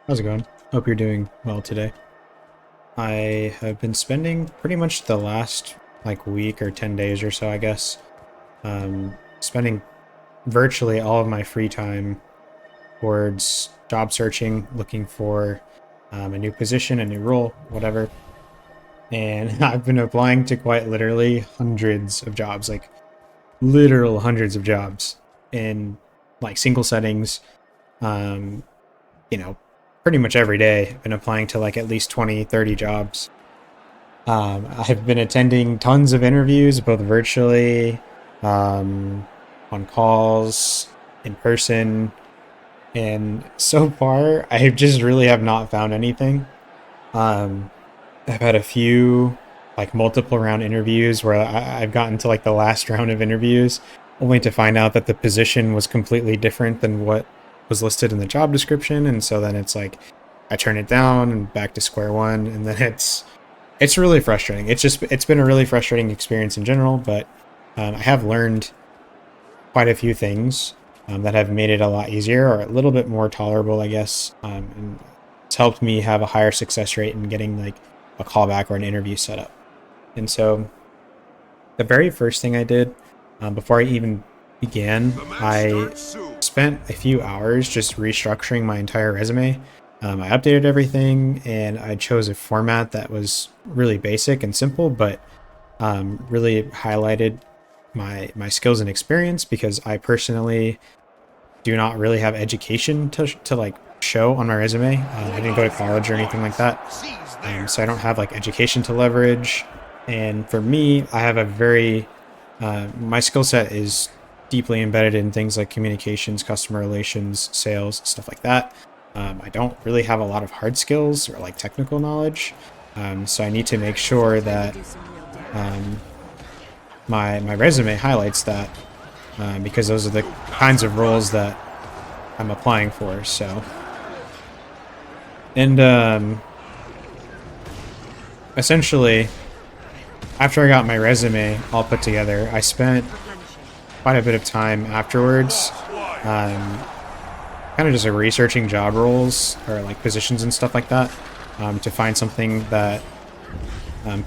How's it going? Hope you're doing well today. I have been spending pretty much the last like week or 10 days or so, I guess, spending virtually all of my free time towards job searching, looking for a new position, a new role, whatever. And I've been applying to quite literally hundreds of jobs, like literal hundreds of jobs in like single settings, um, you know, pretty much every day. I've been applying to like at least 20, 30 jobs. I've been attending tons of interviews, both virtually, um, on calls, in person, and so far, I just really have not found anything. Um, I've had a few, like multiple round interviews where I've gotten to like the last round of interviews, only to find out that the position was completely different than what was listed in the job description, and so then it's like I turn it down and back to square one, and then it's really frustrating. It's been a really frustrating experience in general, but I have learned quite a few things that have made it a lot easier or a little bit more tolerable, I guess. And it's helped me have a higher success rate in getting like a callback or an interview set up. And so the very first thing I did before I even began, I spent a few hours just restructuring my entire resume. I updated everything and I chose a format that was really basic and simple, but really highlighted my skills and experience because I personally do not really have education to like show on my resume. I didn't go to college or anything like that, so I don't have like education to leverage. And for me, I have a very my skill set is deeply embedded in things like communications, customer relations, sales, stuff like that. I don't really have a lot of hard skills or like technical knowledge, so I need to make sure that um, my resume highlights that because those are the kinds of roles that I'm applying for. So, and essentially, after I got my resume all put together, I spent quite a bit of time afterwards, kind of just like researching job roles or like positions and stuff like that, to find something that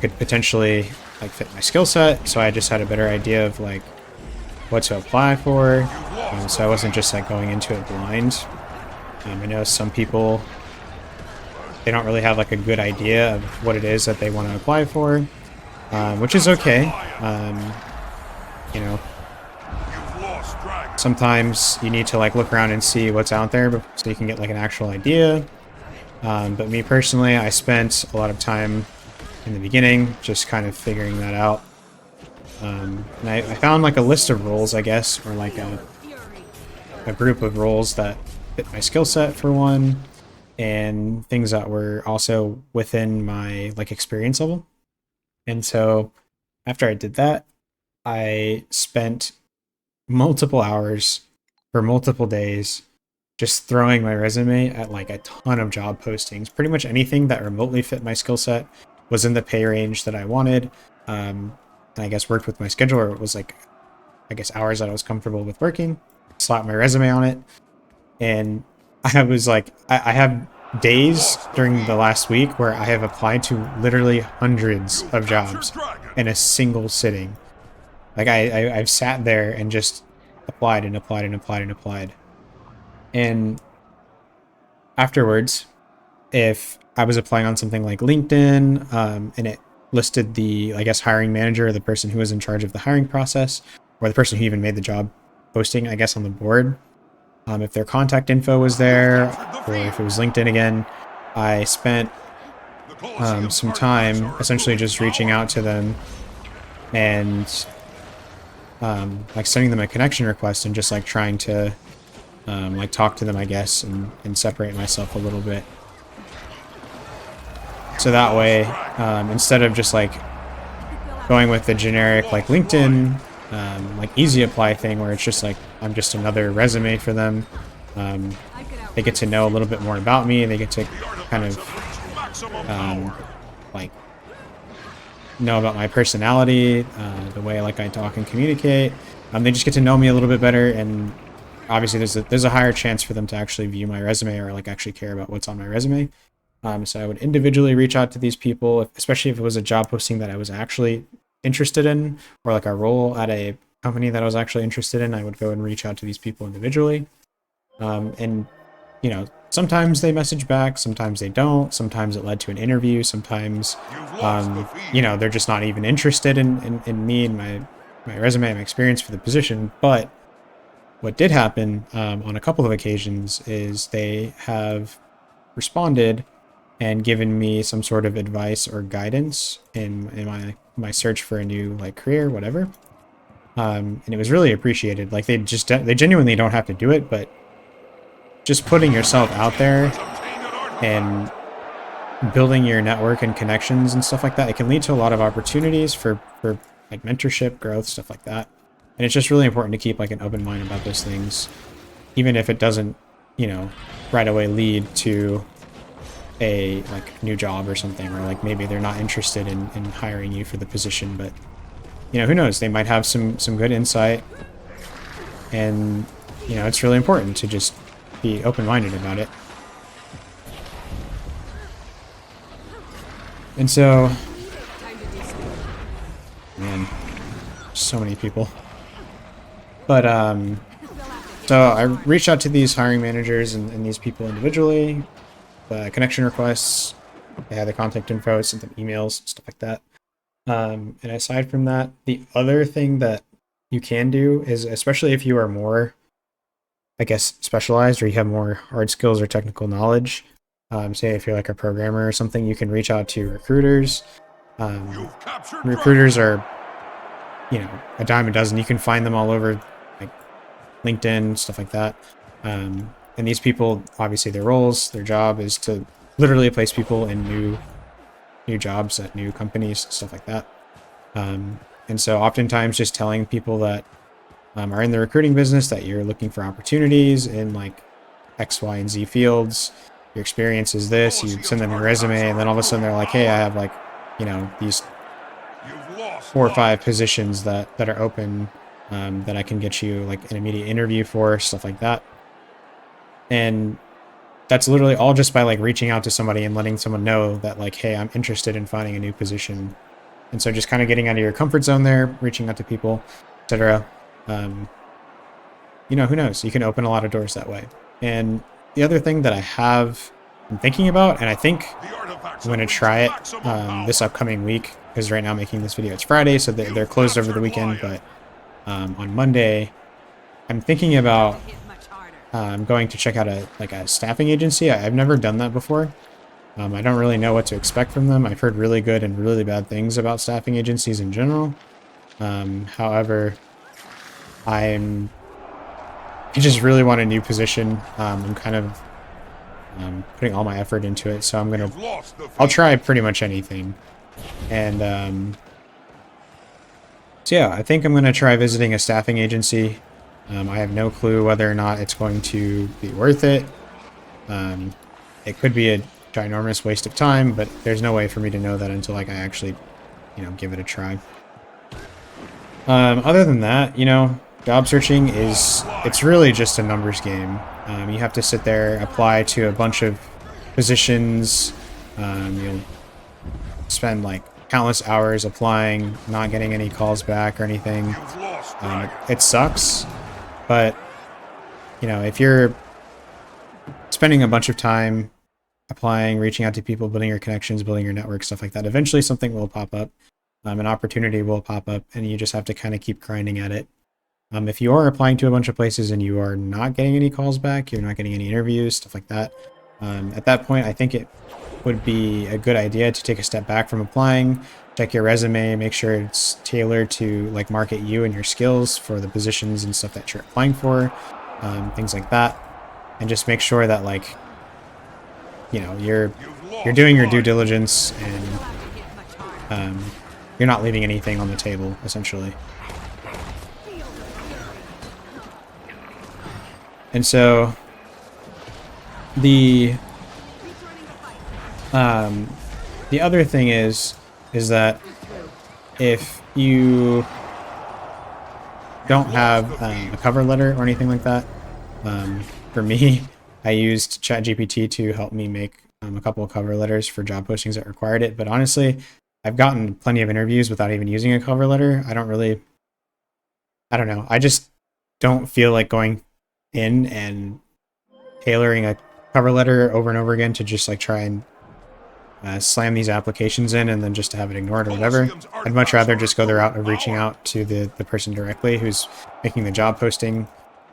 could potentially like fit my skill set. So I just had a better idea of like what to apply for. So I wasn't just like going into it blind. I know some people, they don't really have like a good idea of what it is that they want to apply for, which is okay. You know, sometimes you need to like look around and see what's out there so you can get like an actual idea. But me personally, I spent a lot of time in the beginning just kind of figuring that out. And I found like a list of roles, I guess, or like a group of roles that fit my skill set for one, and things that were also within my like experience level. And so after I did that, I spent multiple hours for multiple days just throwing my resume at like a ton of job postings. Pretty much anything that remotely fit my skill set was in the pay range that I wanted. And I guess worked with my schedule, or it was like, I guess, hours that I was comfortable with working. Slap my resume on it. And I was like, I have days during the last week where I have applied to literally hundreds of jobs in a single sitting. Like I've sat there and just applied and applied and applied and applied. And afterwards, if I was applying on something like LinkedIn, and it listed the, I guess, hiring manager, or the person who was in charge of the hiring process, or the person who even made the job posting, I guess, on the board, if their contact info was there, or if it was LinkedIn again, I spent some time essentially just reaching out to them and like sending them a connection request and just like trying to like talk to them, I guess, and separate myself a little bit. So that way, instead of just like going with the generic like LinkedIn like easy apply thing where it's just like I'm just another resume for them, they get to know a little bit more about me. They get to kind of like know about my personality, the way like I talk and communicate. They just get to know me a little bit better, and obviously there's a higher chance for them to actually view my resume or like actually care about what's on my resume. So I would individually reach out to these people, especially if it was a job posting that I was actually interested in, or like a role at a company that I was actually interested in. I would go and reach out to these people individually. And you know, sometimes they message back, sometimes they don't. Sometimes it led to an interview. Sometimes, you know, they're just not even interested in me and my resume and my experience for the position. But what did happen on a couple of occasions is they have responded and given me some sort of advice or guidance in my search for a new like career, whatever. And it was really appreciated. Like they genuinely don't have to do it, but just putting yourself out there and building your network and connections and stuff like that, it can lead to a lot of opportunities for like mentorship, growth, stuff like that. And it's just really important to keep like an open mind about those things, even if it doesn't, you know, right away lead to a like new job or something, or like maybe they're not interested in hiring you for the position, but you know, who knows, they might have some good insight. And you know, it's really important to just be open-minded about it. And so, man, so many people. But so I reached out to these hiring managers and these people individually, connection requests, they had the contact info, sent them emails, stuff like that. And aside from that, the other thing that you can do is, especially if you are more, I guess, specialized, or you have more hard skills or technical knowledge, say if you're like a programmer or something, you can reach out to recruiters. Recruiters are, you know, a dime a dozen. You can find them all over, like LinkedIn, stuff like that. And these people, obviously their roles, their job is to literally place people in new jobs at new companies, stuff like that. And so oftentimes just telling people that are in the recruiting business that you're looking for opportunities in like X, Y, and Z fields. Your experience is this. You send them your resume, and then all of a sudden they're like, "Hey, I have like, you know, these 4 or 5 positions that are open that I can get you like an immediate interview for," stuff like that. And that's literally all just by like reaching out to somebody and letting someone know that like, "Hey, I'm interested in finding a new position." And so just kind of getting out of your comfort zone there, reaching out to people, etc. You know, who knows? You can open a lot of doors that way. And the other thing that I have been thinking about, and I think I'm going to try it this upcoming week, because right now I'm making this video, it's Friday, so they're closed over the weekend, but on Monday, I'm thinking about going to check out a staffing agency. I've never done that before. I don't really know what to expect from them. I've heard really good and really bad things about staffing agencies in general. However, I just really want a new position. I'm kind of putting all my effort into it, so I'll try pretty much anything. And so yeah, I think I'm gonna try visiting a staffing agency. I have no clue whether or not it's going to be worth it. It could be a ginormous waste of time, but there's no way for me to know that until like I actually, you know, give it a try. Other than that, you know, job searching it's really just a numbers game. You have to sit there, apply to a bunch of positions. You'll spend like countless hours applying, not getting any calls back or anything. It sucks, but you know, if you're spending a bunch of time applying, reaching out to people, building your connections, building your network, stuff like that, eventually something will pop up. An opportunity will pop up, and you just have to kind of keep grinding at it. If you are applying to a bunch of places and you are not getting any calls back, you're not getting any interviews, stuff like that, at that point, I think it would be a good idea to take a step back from applying, check your resume, make sure it's tailored to like market you and your skills for the positions and stuff that you're applying for, things like that, and just make sure that like, you know, you're doing your due diligence and you're not leaving anything on the table, essentially. And so the other thing is that if you don't have a cover letter or anything like that, For me, I used ChatGPT to help me make a couple of cover letters for job postings that required it. But honestly, I've gotten plenty of interviews without even using a cover letter. I don't know. I just don't feel like going in and tailoring a cover letter over and over again to just like try and slam these applications in and then just to have it ignored or whatever. I'd much rather just go the route of reaching out to the person directly who's making the job posting,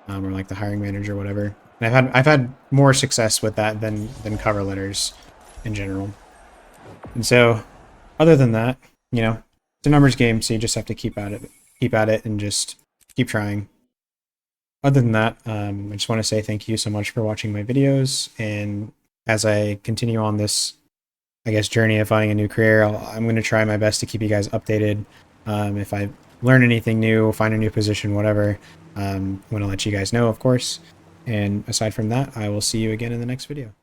or like the hiring manager or whatever. And I've had more success with that than cover letters in general. And so, other than that, you know, it's a numbers game, so you just have to keep at it, and just keep trying. Other than that, I just want to say thank you so much for watching my videos, and as I continue on this, I guess, journey of finding a new career, I'm going to try my best to keep you guys updated. If I learn anything new, find a new position, whatever, I'm going to let you guys know, of course. And aside from that, I will see you again in the next video.